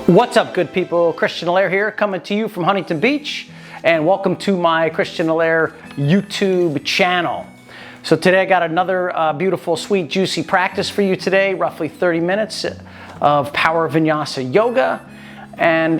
What's up, good people? Christian Allaire here, coming to you from Huntington Beach, and welcome to my Christian Allaire YouTube channel. So today I got another beautiful, sweet, juicy practice for you today, roughly 30 minutes of Power Vinyasa Yoga. And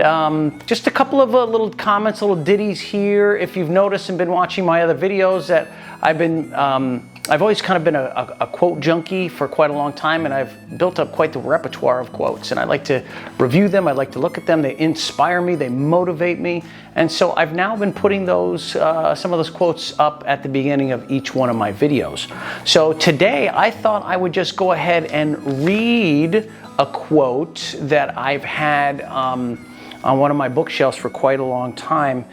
just a couple of little comments, little ditties here. If you've noticed and been watching my other videos, that I've always kind of been a quote junkie for quite a long time, and I've built up quite the repertoire of quotes, and I like to review them, I like to look at them, they inspire me, they motivate me, and so I've now been putting those, some of those quotes up at the beginning of each one of my videos. So today I thought I would just go ahead and read a quote that I've had on one of my bookshelves for quite a long time,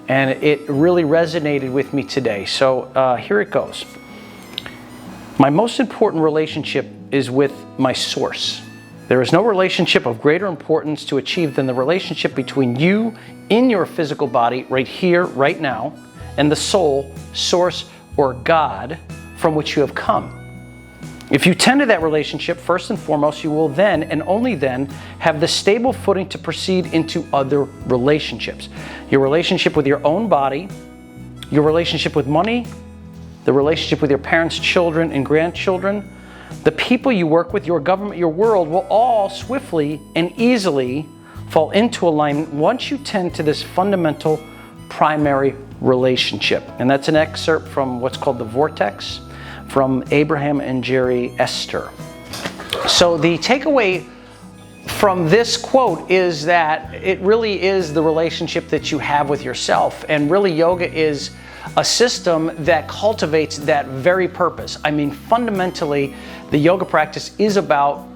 and it really resonated with me today. So here it goes. My most important relationship is with my source. There is no relationship of greater importance to achieve than the relationship between you in your physical body right here, right now, and the soul, source, or God from which you have come. If you tend to that relationship, first and foremost, you will then, and only then, have the stable footing to proceed into other relationships. Your relationship with your own body, your relationship with money, the relationship with your parents, children, and grandchildren, the people you work with, your government, your world, will all swiftly and easily fall into alignment once you tend to this fundamental primary relationship. And that's an excerpt from what's called the Vortex, from Abraham and Jerry Esther. So the takeaway from this quote is that it really is the relationship that you have with yourself, and really yoga is a system that cultivates that very purpose. I mean, fundamentally, the yoga practice is about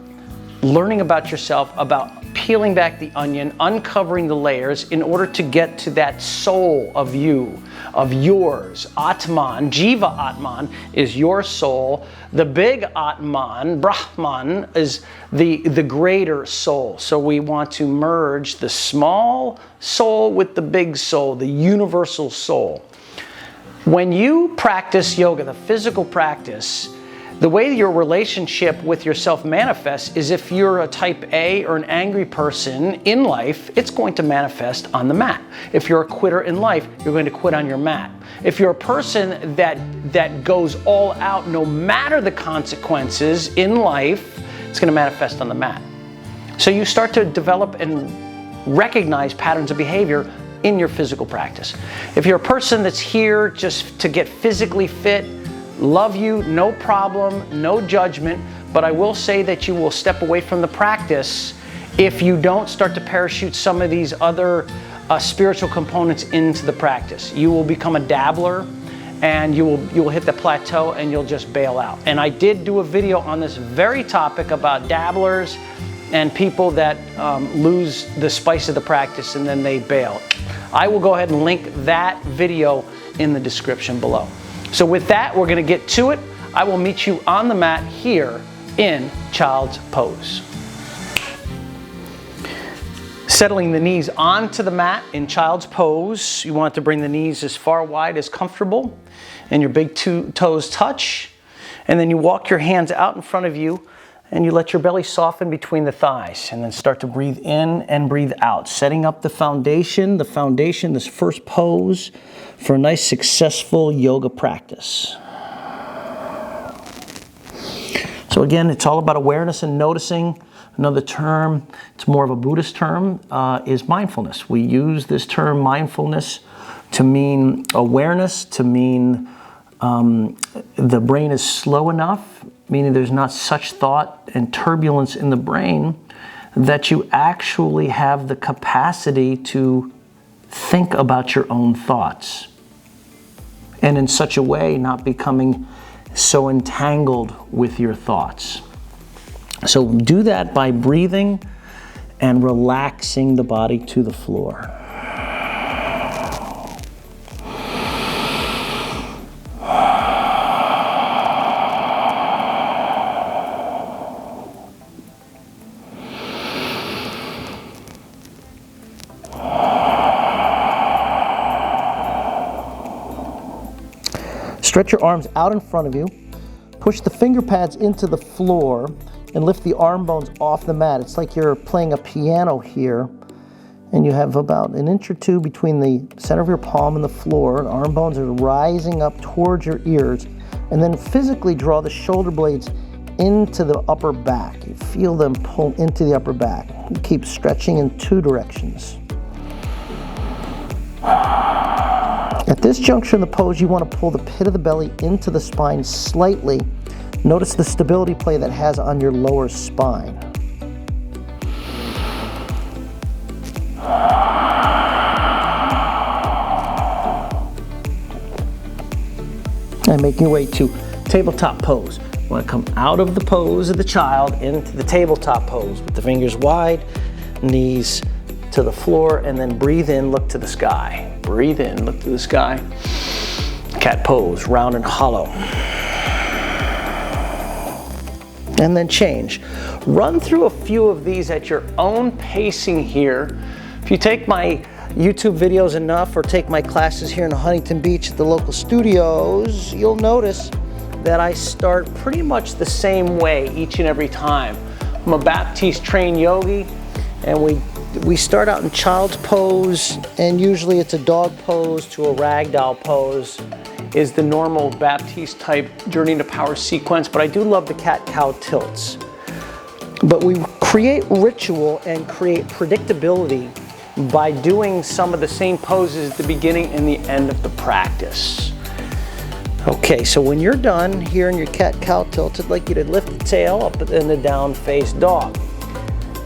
learning about yourself, about peeling back the onion, uncovering the layers in order to get to that soul of you, of yours. Atman, Jiva Atman is your soul. The big Atman, Brahman, is the greater soul. So we want to merge the small soul with the big soul, the universal soul. When you practice yoga, the physical practice, the way your relationship with yourself manifests is if you're a type A or an angry person in life, it's going to manifest on the mat. If you're a quitter in life, you're going to quit on your mat. If you're a person that goes all out no matter the consequences in life, it's going to manifest on the mat. So you start to develop and recognize patterns of behavior in your physical practice. If you're a person that's here just to get physically fit, love you, no problem, no judgment, but I will say that you will step away from the practice if you don't start to parachute some of these other spiritual components into the practice. You will become a dabbler, and you will hit the plateau and you'll just bail out. And I did do a video on this very topic about dabblers and people that lose the spice of the practice and then they bail. I will go ahead and link that video in the description below. So with that, we're going to get to it. I will meet you on the mat here in Child's Pose. Settling the knees onto the mat in Child's Pose. You want to bring the knees as far wide as comfortable, and your big toes touch. And then you walk your hands out in front of you, and you let your belly soften between the thighs, and then start to breathe in and breathe out, setting up the foundation, this first pose for a nice successful yoga practice. So again, it's all about awareness and noticing. Another term, it's more of a Buddhist term, is mindfulness. We use this term mindfulness to mean awareness, to mean the brain is slow enough, meaning there's not such thought and turbulence in the brain, that you actually have the capacity to think about your own thoughts. And in such a way, not becoming so entangled with your thoughts. So do that by breathing and relaxing the body to the floor. Stretch your arms out in front of you. Push the finger pads into the floor and lift the arm bones off the mat. It's like you're playing a piano here, and you have about an inch or two between the center of your palm and the floor. The arm bones are rising up towards your ears, and then physically draw the shoulder blades into the upper back. You feel them pull into the upper back. You keep stretching in two directions. At this juncture in the pose, you want to pull the pit of the belly into the spine slightly. Notice the stability play that has on your lower spine. And make your way to tabletop pose. You want to come out of the pose of the child into the tabletop pose with the fingers wide, knees to the floor, and then breathe in, look to the sky. Breathe in, look to the sky. Cat pose, round and hollow. And then change. Run through a few of these at your own pacing here. If you take my YouTube videos enough, or take my classes here in Huntington Beach at the local studios, you'll notice that I start pretty much the same way each and every time. I'm a Baptiste trained yogi, and we start out in child's pose, and usually it's a dog pose to a ragdoll pose is the normal Baptiste type journey to power sequence, but I do love the cat-cow tilts. But we create ritual and create predictability by doing some of the same poses at the beginning and the end of the practice. Okay, so when you're done here in your cat-cow tilt, I'd like you to lift the tail up in the down-face dog.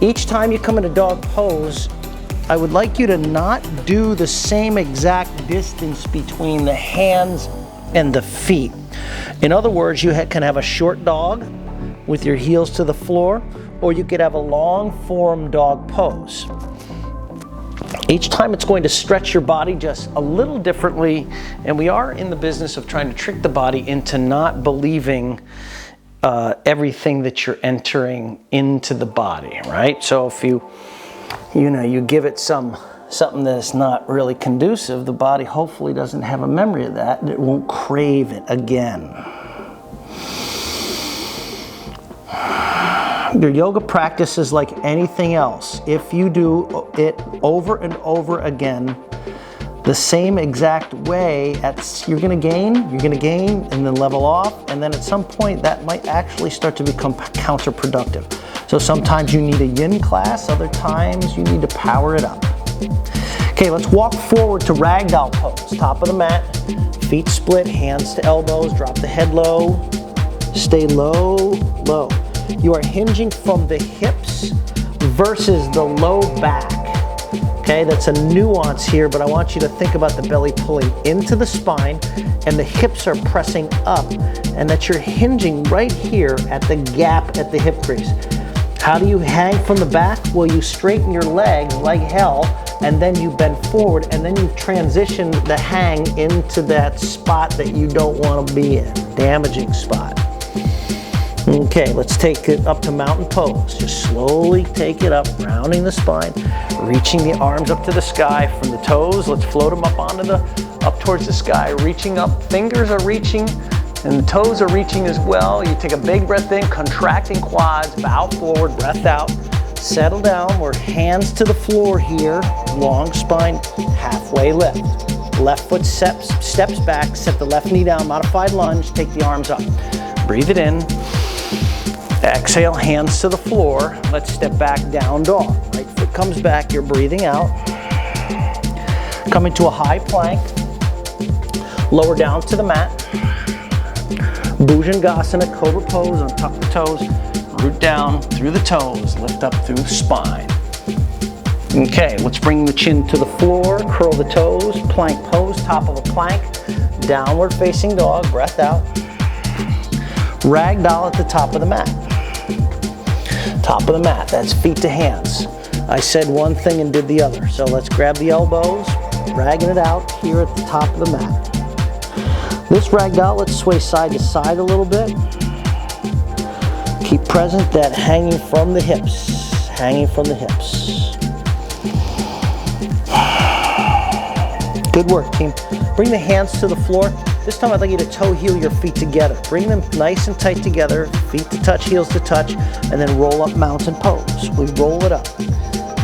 Each time you come in a dog pose, I would like you to not do the same exact distance between the hands and the feet. In other words, you can have a short dog with your heels to the floor, or you could have a long form dog pose. Each time it's going to stretch your body just a little differently, and we are in the business of trying to trick the body into not believing everything that you're entering into the body, right? So if you give it something that's not really conducive, the body hopefully doesn't have a memory of that, and it won't crave it again. Your yoga practice is like anything else. If you do it over and over again, the same exact way, you're gonna gain, and then level off, and then at some point that might actually start to become counterproductive. So sometimes you need a yin class, other times you need to power it up. Okay, let's walk forward to ragdoll pose. Top of the mat, feet split, hands to elbows, drop the head low, stay low, low. You are hinging from the hips versus the low back. Okay, that's a nuance here, but I want you to think about the belly pulling into the spine and the hips are pressing up, and that you're hinging right here at the gap at the hip crease. How do you hang from the back? Well, you straighten your legs like hell, and then you bend forward, and then you transition the hang into that spot that you don't want to be in, damaging spot. Okay, let's take it up to mountain pose. Just slowly take it up, rounding the spine, reaching the arms up to the sky from the toes. Let's float them up towards the sky, reaching up. Fingers are reaching, and the toes are reaching as well. You take a big breath in, contracting quads, bow forward, breath out. Settle down. We're hands to the floor here, long spine, halfway lift. Left foot steps back, set the left knee down, modified lunge, take the arms up. Breathe it in. Exhale, hands to the floor. Let's step back, down dog. Right foot comes back, you're breathing out. Coming to a high plank. Lower down to the mat. Bhujangasana, cobra pose, untuck the toes. Root down through the toes, lift up through the spine. Okay, let's bring the chin to the floor, curl the toes, plank pose, top of a plank. Downward facing dog, breath out. Ragdoll at the top of the mat. Top of the mat, that's feet to hands. I said one thing and did the other. So let's grab the elbows, dragging it out here at the top of the mat. This ragdoll, let's sway side to side a little bit. Keep present that hanging from the hips, hanging from the hips. Good work, team. Bring the hands to the floor. This time I'd like you to toe heel your feet together. Bring them nice and tight together, feet to touch, heels to touch, and then roll up mountain pose. We roll it up.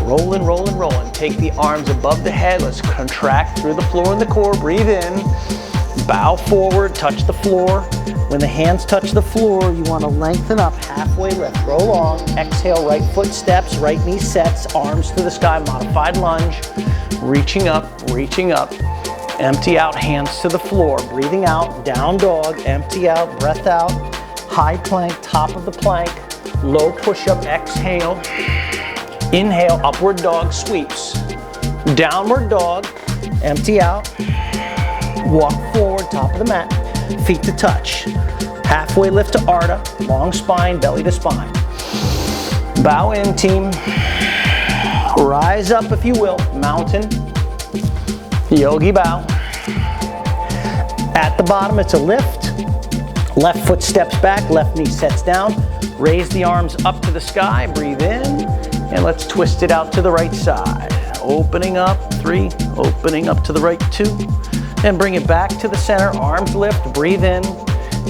Rolling, rolling, rolling. Take the arms above the head. Let's contract through the floor and the core. Breathe in. Bow forward, touch the floor. When the hands touch the floor, you want to lengthen up, halfway lift. Roll long. Exhale, right foot steps, right knee sets, arms to the sky, modified lunge. Reaching up, reaching up. Empty out, hands to the floor. Breathing out, down dog, empty out, breath out. High plank, top of the plank. Low push-up, exhale. Inhale, upward dog sweeps. Downward dog, empty out. Walk forward, top of the mat, feet to touch. Halfway lift to Ardha, long spine, belly to spine. Bow in, team. Rise up if you will, mountain. Yogi bow. At the bottom, it's a lift. Left foot steps back, left knee sets down. Raise the arms up to the sky, breathe in. And let's twist it out to the right side. Opening up, 3, opening up to the right, 2. And bring it back to the center, arms lift, breathe in.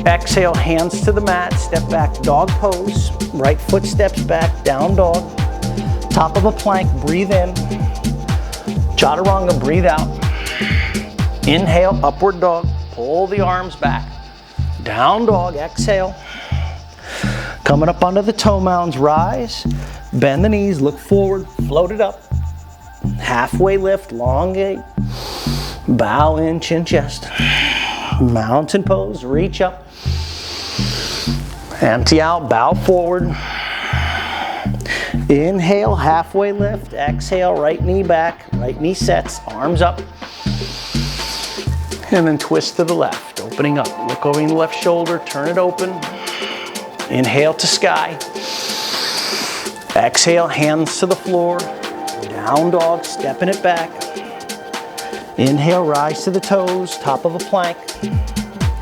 Exhale, hands to the mat, step back, dog pose. Right foot steps back, down dog. Top of a plank, breathe in. Chaturanga, breathe out. Inhale, upward dog, pull the arms back. Down dog, exhale. Coming up onto the toe mounds, rise. Bend the knees, look forward, float it up. Halfway lift, elongate. Bow in, chin, chest. Mountain pose, reach up. Empty out, bow forward. Inhale, halfway lift. Exhale, right knee back, right knee sets, arms up. And then twist to the left, opening up. Look over the left shoulder, turn it open. Inhale to sky. Exhale, hands to the floor. Down dog, stepping it back. Inhale, rise to the toes, top of a plank.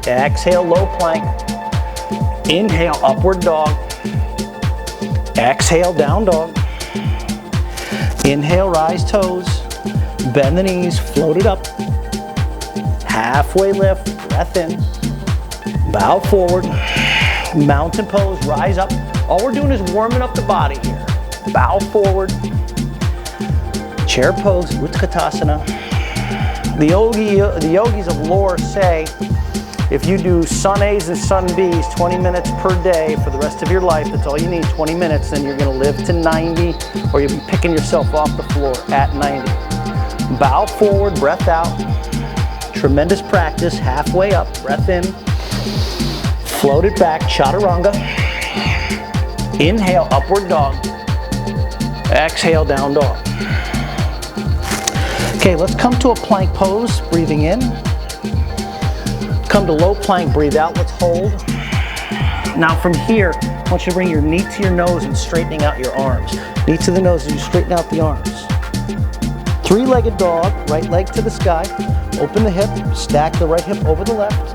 Exhale, low plank. Inhale, upward dog. Exhale, down dog. Inhale, rise toes. Bend the knees, float it up. Halfway lift, breath in. Bow forward. Mountain pose, rise up. All we're doing is warming up the body here. Bow forward. Chair pose, Utkatasana. The yogis of lore say if you do sun A's and sun B's 20 minutes per day for the rest of your life, that's all you need, 20 minutes, then you're going to live to 90, or you'll be picking yourself off the floor at 90. Bow forward, breath out. Tremendous practice, halfway up, breath in. Float it back, Chaturanga. Inhale, upward dog. Exhale, down dog. Okay, let's come to a plank pose, breathing in. Come to low plank, breathe out, let's hold. Now from here, I want you to bring your knee to your nose and straightening out your arms. Knee to the nose as you straighten out the arms. 3-legged dog, right leg to the sky. Open the hip, stack the right hip over the left.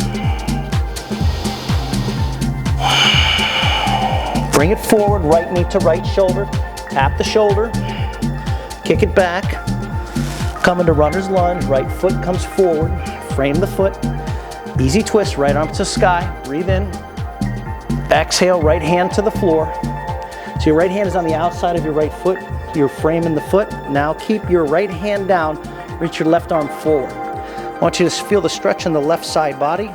Bring it forward, right knee to right shoulder. Tap the shoulder, kick it back. Come into runner's lunge, right foot comes forward. Frame the foot. Easy twist, right arm to sky. Breathe in. Exhale, right hand to the floor. So your right hand is on the outside of your right foot. You're framing the foot. Now keep your right hand down. Reach your left arm forward. I want you to feel the stretch in the left side body.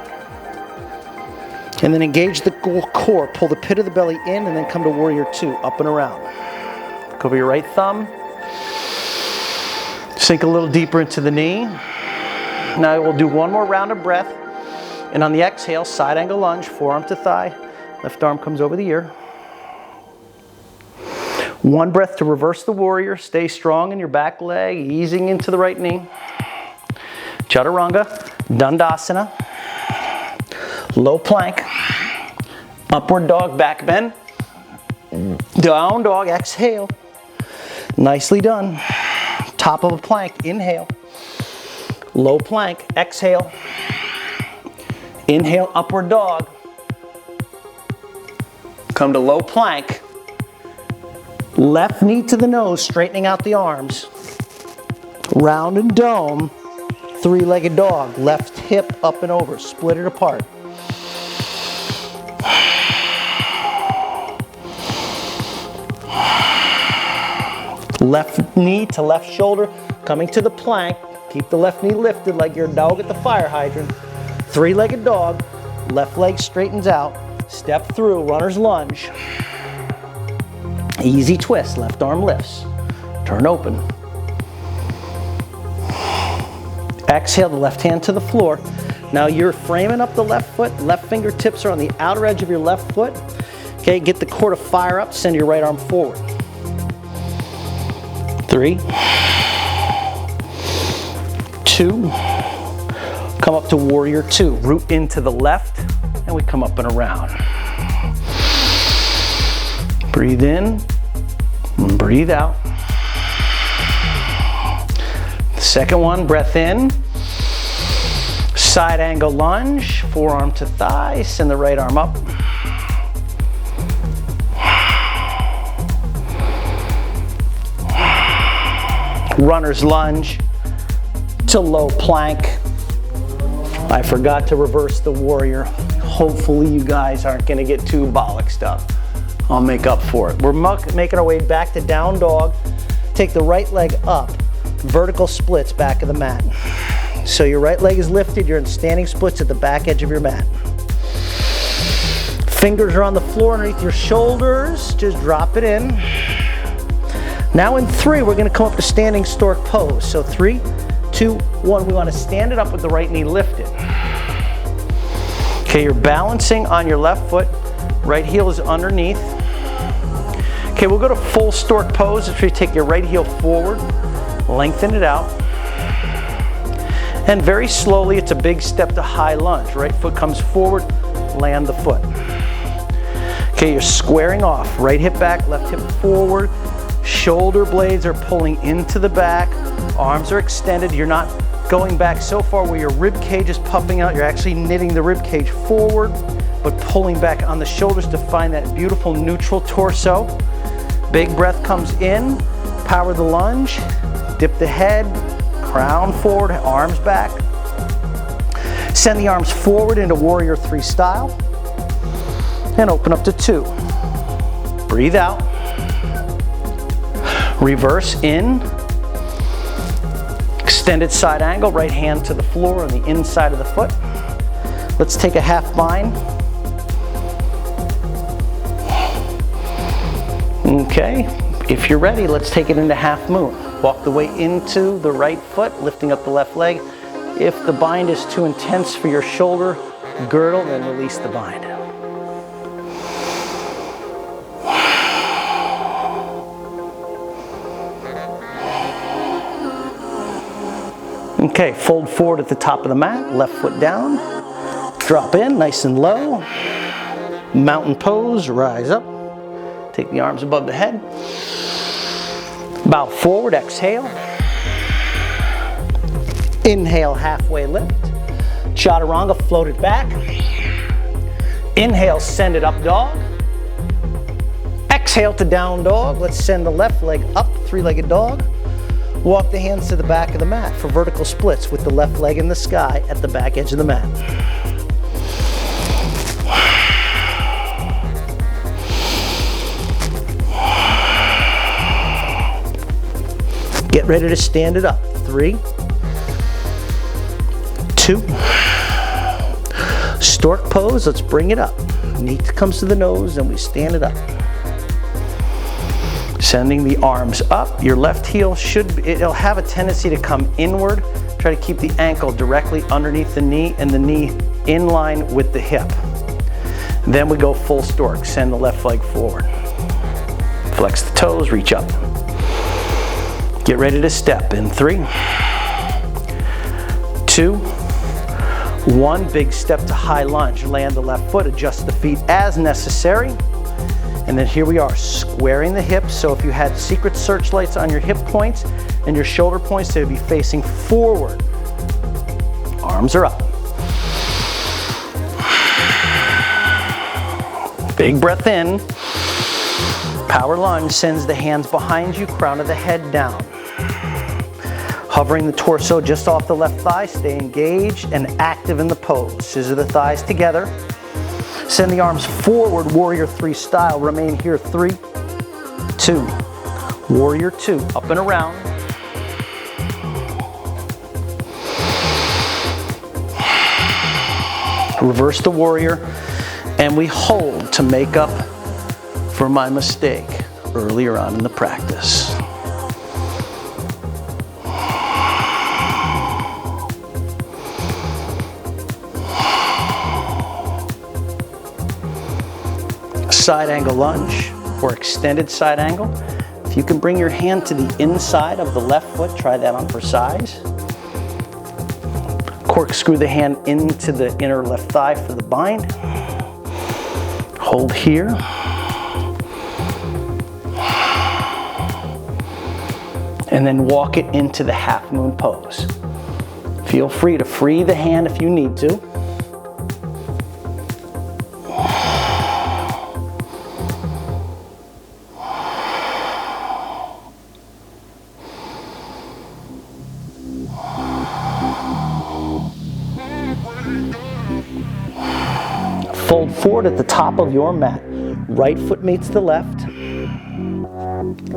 And then engage the core. Pull the pit of the belly in and then come to warrior 2, up and around. Look over your right thumb. Sink a little deeper into the knee. Now we'll do one more round of breath. And on the exhale, side angle lunge, forearm to thigh. Left arm comes over the ear. One breath to reverse the warrior. Stay strong in your back leg, easing into the right knee. Chaturanga, Dandasana. Low plank. Upward dog, back bend. Down dog, exhale. Nicely done. Top of a plank, inhale. Low plank, exhale. Inhale, upward dog. Come to low plank. Left knee to the nose, straightening out the arms. Round and dome. Three-legged dog, left hip up and over, split it apart. Left knee to left shoulder, coming to the plank. Keep the left knee lifted like you're a dog at the fire hydrant. Three-legged dog, left leg straightens out, step through, runner's lunge. Easy twist, left arm lifts. Turn open. Exhale the left hand to the floor. Now you're framing up the left foot, left fingertips are on the outer edge of your left foot. Okay, get the core to fire up, send your right arm forward. 3, 2, come up to warrior 2. Root into the left, and we come up and around. Breathe in, and breathe out. Second one, breath in. Side angle lunge, forearm to thigh, send the right arm up. Runner's lunge to low plank. I forgot to reverse the warrior. Hopefully you guys aren't gonna get too bollocksed up. I'll make up for it. We're making our way back to down dog. Take the right leg up, vertical splits back of the mat. So your right leg is lifted, you're in standing splits at the back edge of your mat. Fingers are on the floor underneath your shoulders, just drop it in. Now in 3, we're gonna come up to standing stork pose. So 3, 2, 1, we wanna stand it up with the right knee lifted. Okay, you're balancing on your left foot, right heel is underneath. Okay, we'll go to full stork pose. If you take your right heel forward, lengthen it out. And very slowly, it's a big step to high lunge. Right foot comes forward, land the foot. Okay, you're squaring off. Right hip back, left hip forward. Shoulder blades are pulling into the back. Arms are extended. You're not going back so far where your rib cage is puffing out. You're actually knitting the rib cage forward, but pulling back on the shoulders to find that beautiful neutral torso. Big breath comes in, power the lunge, dip the head, crown forward, arms back. Send the arms forward into warrior 3 style, and open up to 2. Breathe out. Reverse in. Extended side angle, right hand to the floor on the inside of the foot. Let's take a half bind. Okay, if you're ready, let's take it into half moon. Walk the way into the right foot, lifting up the left leg. If the bind is too intense for your shoulder girdle, then release the bind. Okay, fold forward at the top of the mat, left foot down. Drop in, nice and low. Mountain pose, rise up. Take the arms above the head. Bow forward, exhale. Inhale, halfway lift. Chaturanga, float it back. Inhale, send it up dog. Exhale to down dog. Let's send the left leg up, 3-legged dog. Walk the hands to the back of the mat for vertical splits with the left leg in the sky at the back edge of the mat. Get ready to stand it up. 3, 2. Stork pose, let's bring it up. Knee comes to the nose and we stand it up. Sending the arms up. Your left heel it'll have a tendency to come inward. Try to keep the ankle directly underneath the knee and the knee in line with the hip. Then we go full stork. Send the left leg forward. Flex the toes, reach up. Get ready to step in 3, 2, 1. Big step to high lunge. Land the left foot, adjust the feet as necessary. And then here we are, squaring the hips. So if you had secret searchlights on your hip points and your shoulder points, they would be facing forward. Arms are up. Big breath in. Power lunge sends the hands behind you, crown of the head down. Hovering the torso just off the left thigh, stay engaged and active in the pose. Scissor the thighs together. Send the arms forward, Warrior 3 style. Remain here, 3, 2. Warrior 2, up and around. Reverse the warrior, and we hold to make up for my mistake earlier on in the practice. Side angle lunge or extended side angle. If you can bring your hand to the inside of the left foot, try that on for size. Corkscrew the hand into the inner left thigh for the bind. Hold here. And then walk it into the half moon pose. Feel free to free the hand if you need to. Fold forward at the top of your mat. Right foot meets the left.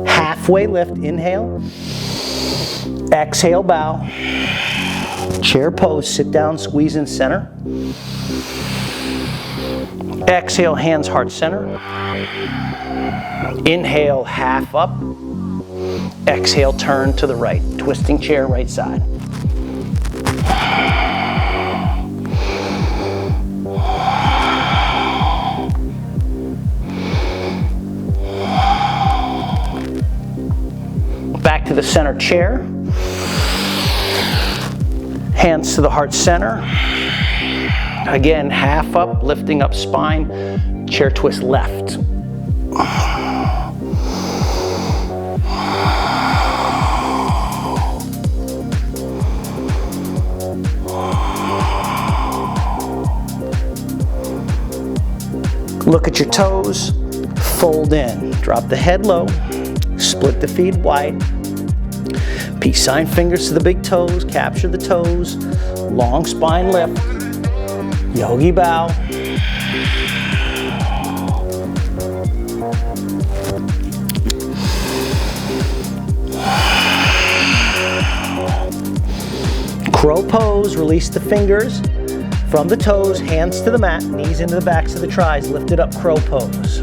Halfway lift, inhale. Exhale, bow. Chair pose, sit down, squeeze in center. Exhale, hands heart center. Inhale, half up. Exhale, turn to the right. Twisting chair, right side. Back to the center chair. Hands to the heart center. Again, half up, lifting up spine. Chair twist left. Look at your toes. Fold in. Drop the head low. Split the feet wide. Peace sign fingers to the big toes. Capture the toes. Long spine lift. Yogi bow. Crow pose. Release the fingers from the toes. Hands to the mat. Knees into the backs of the tries. Lift it up. Crow pose.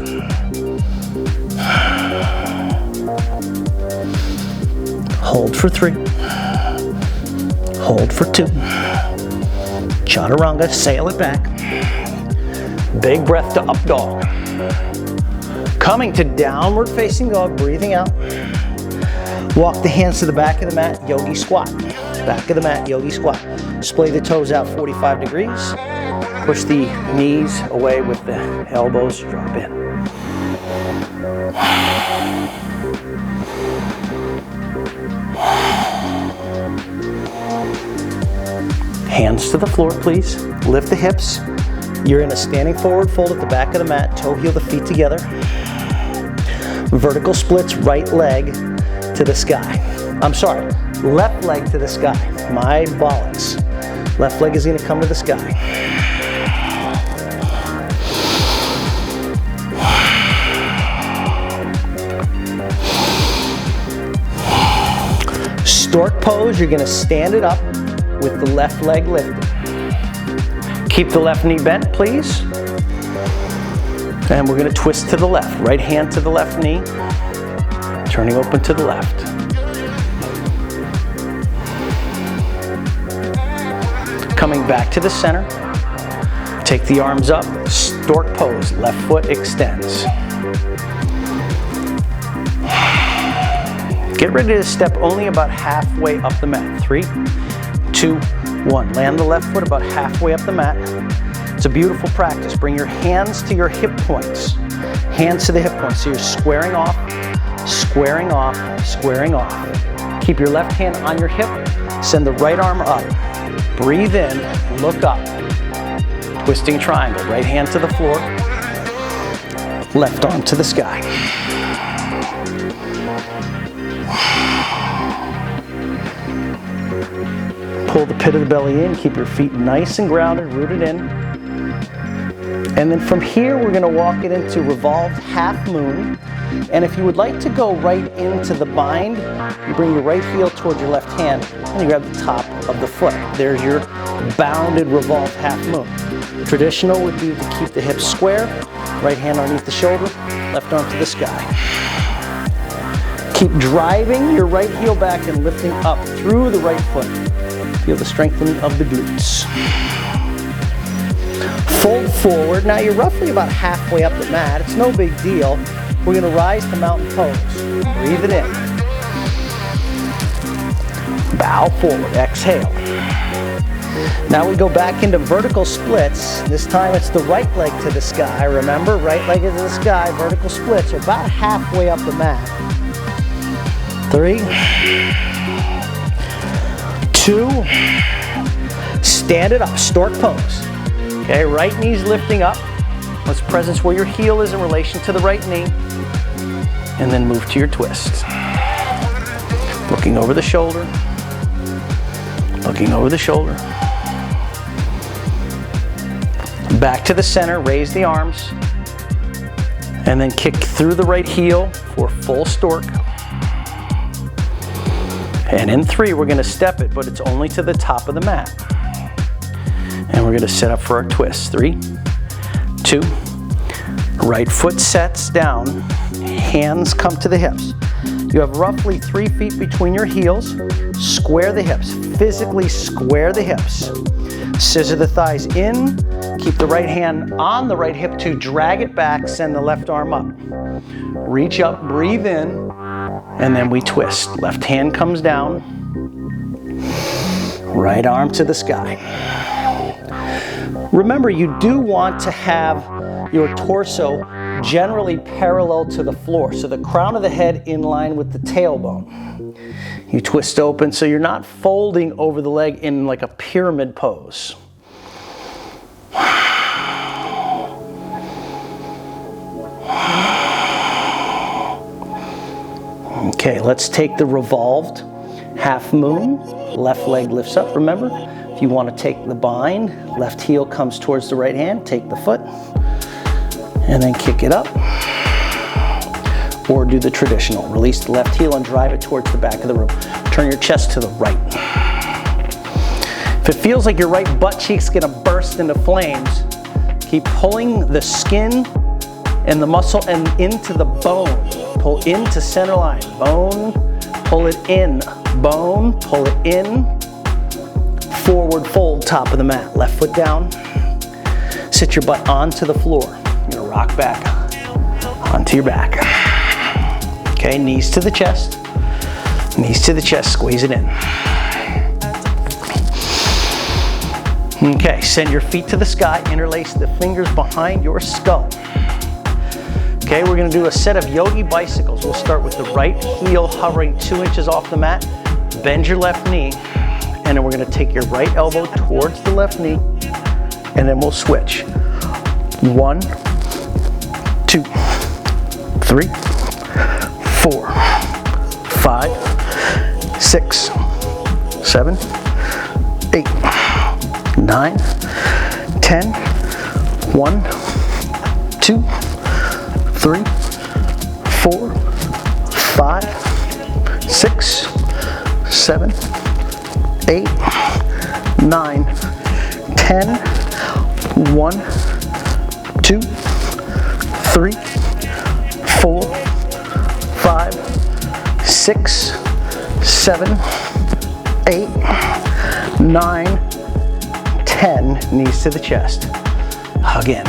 Hold for 3. Hold for 2. Chaturanga, sail it back. Big breath to up dog. Coming to downward facing dog, breathing out. Walk the hands to the back of the mat, yogi squat. Back of the mat, yogi squat. Splay the toes out 45 degrees. Push the knees away with the elbows, drop in. Hands to the floor, please. Lift the hips. You're in a standing forward fold at the back of the mat. Toe heel the feet together. Vertical splits, right leg to the sky. I'm sorry, left leg to the sky. My bollocks. Left leg is going to come to the sky. Stork pose, you're going to stand it up with the left leg lifted. Keep the left knee bent, please. And we're going to twist to the left. Right hand to the left knee. Turning open to the left. Coming back to the center. Take the arms up. Stork pose. Left foot extends. Get ready to step only about halfway up the mat. 3, 2, 1. Land the left foot about halfway up the mat. It's a beautiful practice. Bring your hands to your hip points. Hands to the hip points. So you're squaring off, squaring off, squaring off. Keep your left hand on your hip. Send the right arm up. Breathe in, look up. Twisting triangle. Right hand to the floor. Left arm to the sky. Pull the pit of the belly in, keep your feet nice and grounded, rooted in. And then from here, we're gonna walk it into revolved half moon. And if you would like to go right into the bind, you bring your right heel towards your left hand and you grab the top of the foot. There's your bounded revolved half moon. Traditional would be to keep the hips square, right hand underneath the shoulder, left arm to the sky. Keep driving your right heel back and lifting up through the right foot. Feel the strengthening of the glutes. Fold forward. Now you're roughly about halfway up the mat. It's no big deal. We're going to rise to mountain pose. Breathe it in. Bow forward. Exhale. Now we go back into vertical splits. This time it's the right leg to the sky. Remember, right leg to the sky, vertical splits. Are about halfway up the mat. 3, 2, stand it up, stork pose. Okay, right knee's lifting up. Let's presence where your heel is in relation to the right knee. And then move to your twist. Looking over the shoulder. Looking over the shoulder. Back to the center, raise the arms. And then kick through the right heel for full stork. And in 3, we're gonna step it, but it's only to the top of the mat. And we're gonna set up for our twist. 3, 2, right foot sets down, hands come to the hips. You have roughly 3 feet between your heels. Square the hips, physically square the hips. Scissor the thighs in, keep the right hand on the right hip to drag it back, send the left arm up. Reach up, breathe in, and then we twist. Left hand comes down, right arm to the sky. Remember, you do want to have your torso generally parallel to the floor, so the crown of the head in line with the tailbone. You twist open so you're not folding over the leg in like a pyramid pose. Okay, let's take the revolved half moon. Left leg lifts up, remember? If you want to take the bind, left heel comes towards the right hand, take the foot, and then kick it up. Or do the traditional. Release the left heel and drive it towards the back of the room. Turn your chest to the right. If it feels like your right butt cheek's gonna burst into flames, keep pulling the skin and the muscle and into the bone. Pull into center line. Bone, pull it in. Bone, pull it in. Forward fold, top of the mat. Left foot down. Sit your butt onto the floor. You're gonna rock back onto your back. Okay, knees to the chest. Knees to the chest, squeeze it in. Okay, send your feet to the sky, interlace the fingers behind your skull. Okay, we're gonna do a set of yogi bicycles. We'll start with the right heel hovering 2 inches off the mat, bend your left knee, and then we're gonna take your right elbow towards the left knee, and then we'll switch. 1, 2, 3, 4, 5, 6, 7, 8, 9, 10, 1, 2, 3, 4, 5, 6, 7, 8, 9, 10, 1, 2, 3, 4, 5, 6, 7, 8, 9, 10. Knees to the chest. Hug in.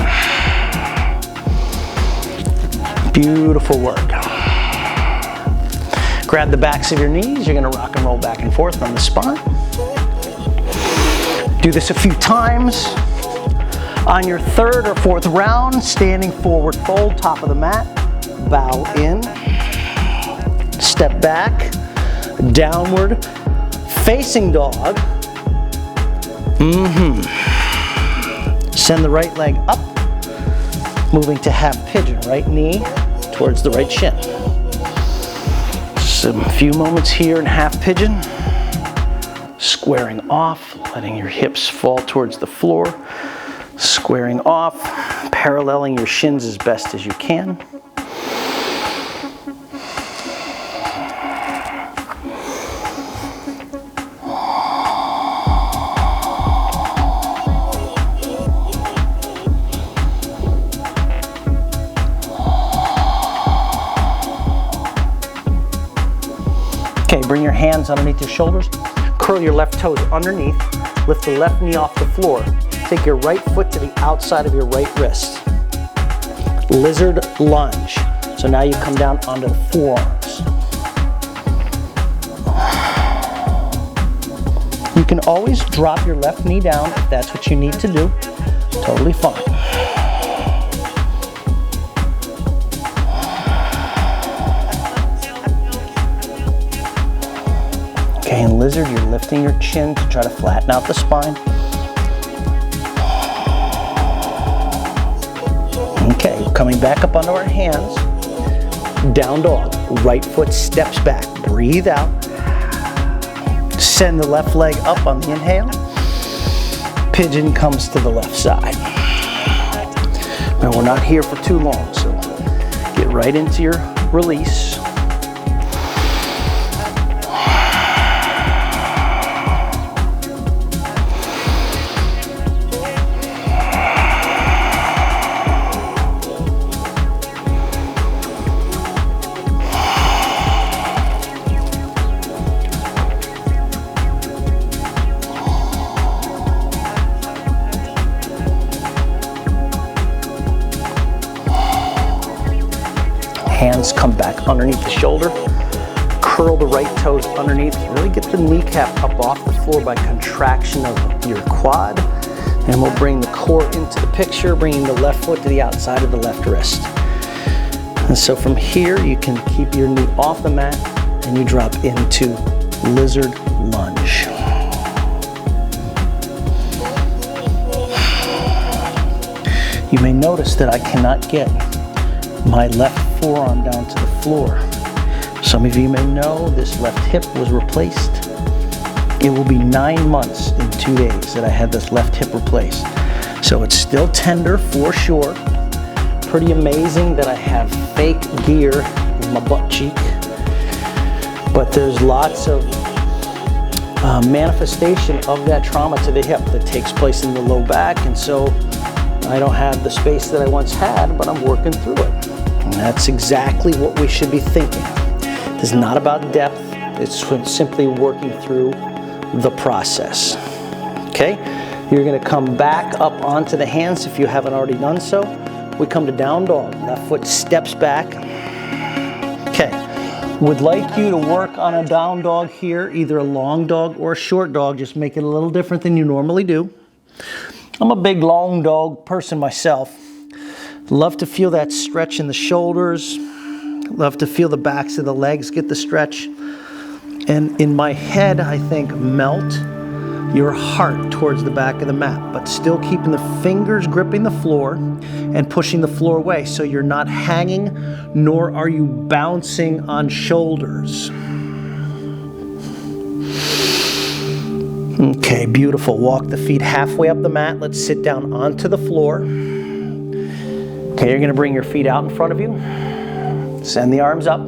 Beautiful work. Grab the backs of your knees. You're gonna rock and roll back and forth on the spine. Do this a few times. On your 3rd or 4th round, standing forward fold, top of the mat. Bow in. Step back. Downward facing dog. Send the right leg up. Moving to half pigeon. Right knee towards the right shin. Some few moments here in half pigeon. squaring off, letting your hips fall towards the floor, squaring off, paralleling your shins as best as you can. Okay, bring your hands underneath your shoulders. Curl your left toes underneath. Lift the left knee off the floor. Take your right foot to the outside of your right wrist. Lizard lunge. So now you come down onto the forearms. You can always drop your left knee down if that's what you need to do. Totally fine. Okay, in lizard, you're lifting your chin to try to flatten out the spine. Okay, coming back up onto our hands. Down dog. Right foot steps back. Breathe out. Send the left leg up on the inhale. Pigeon comes to the left side. Now we're not here for too long, so get right into your release. Hands come back underneath the shoulder. Curl the right toes underneath. Really get the kneecap up off the floor by contraction of your quad. And we'll bring the core into the picture, bringing the left foot to the outside of the left wrist. And so from here, you can keep your knee off the mat and you drop into lizard lunge. You may notice that I cannot get my left forearm down to the floor. Some of you may know this left hip was replaced. It will be 9 months in 2 days that I had this left hip replaced. So it's still tender for sure. Pretty amazing that I have fake gear in my butt cheek. But there's lots of manifestation of that trauma to the hip that takes place in the low back. And so I don't have the space that I once had, but I'm working through it. And that's exactly what we should be thinking. It's not about depth, it's simply working through the process. Okay? You're gonna come back up onto the hands if you haven't already done so. We come to down dog. Left foot steps back. Okay. Would like you to work on a down dog here, either a long dog or a short dog. Just make it a little different than you normally do. I'm a big long dog person myself. Love to feel that stretch in the shoulders. Love to feel the backs of the legs get the stretch. And in my head, I think melt your heart towards the back of the mat, but still keeping the fingers gripping the floor and pushing the floor away so you're not hanging, nor are you bouncing on shoulders. Okay, beautiful. Walk the feet halfway up the mat. Let's sit down onto the floor. Okay, you're gonna bring your feet out in front of you. Send the arms up.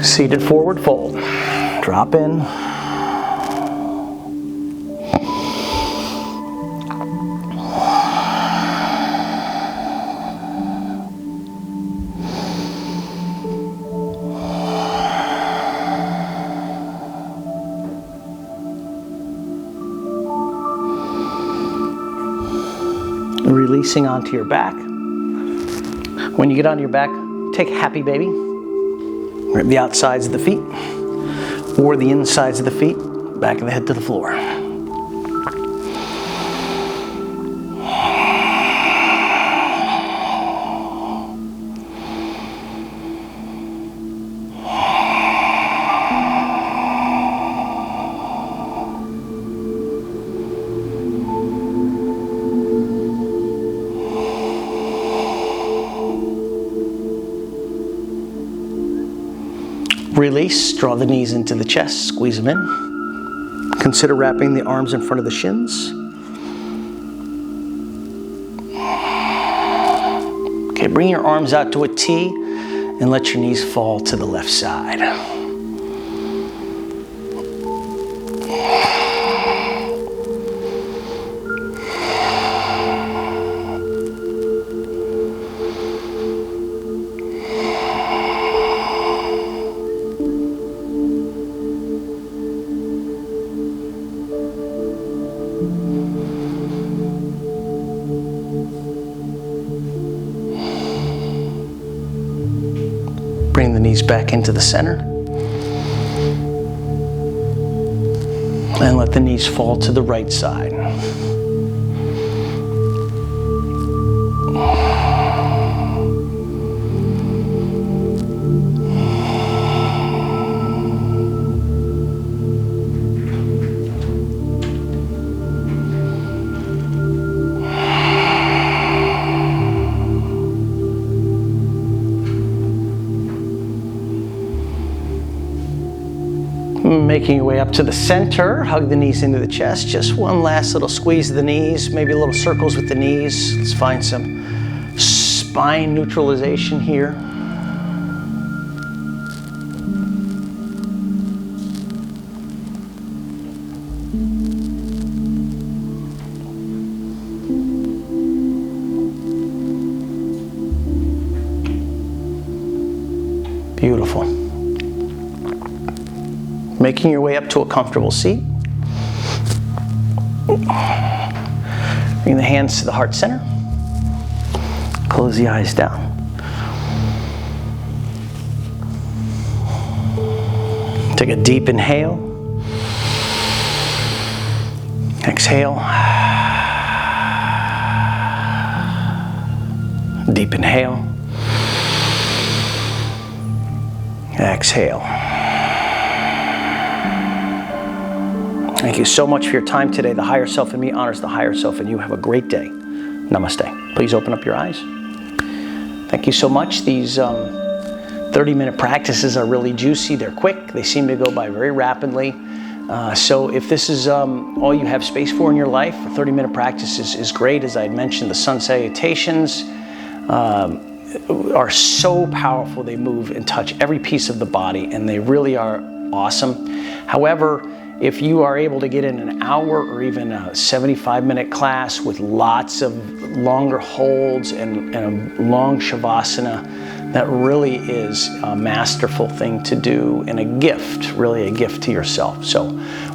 Seated forward fold. Drop in. Releasing onto your back. When you get onto your back, take happy baby. Grab the outsides of the feet or the insides of the feet, back of the head to the floor. Release, draw the knees into the chest, squeeze them in. Consider wrapping the arms in front of the shins. Okay, bring your arms out to a T and let your knees fall to the left side. Bring the knees back into the center. And let the knees fall to the right side. Making your way up to the center, hug the knees into the chest. Just one last little squeeze of the knees, maybe little circles with the knees. Let's find some spine neutralization here. Beautiful. Making your way up to a comfortable seat. Bring the hands to the heart center. Close the eyes down. Take a deep inhale. Exhale. Deep inhale. Exhale. Thank you so much for your time today. The higher self in me honors the higher self in you. Have a great day. Namaste. Please open up your eyes. Thank you so much. These 30-minute practices are really juicy. They're quick. They seem to go by very rapidly. So if this is all you have space for in your life, a 30-minute practice is great. As I had mentioned, the sun salutations are so powerful. They move and touch every piece of the body, and they really are awesome. However, if you are able to get in an hour or even a 75-minute class with lots of longer holds and a long shavasana, that really is a masterful thing to do and a gift, really a gift to yourself. So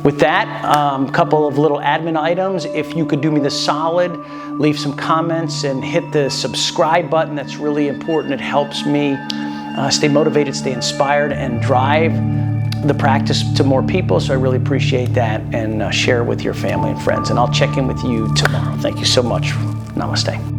with that, a couple of little admin items. If you could do me the solid, leave some comments and hit the subscribe button. That's really important. It helps me stay motivated, stay inspired, and drive the practice to more people. So I really appreciate that, and share with your family and friends. And I'll check in with you tomorrow. Thank you so much. Namaste.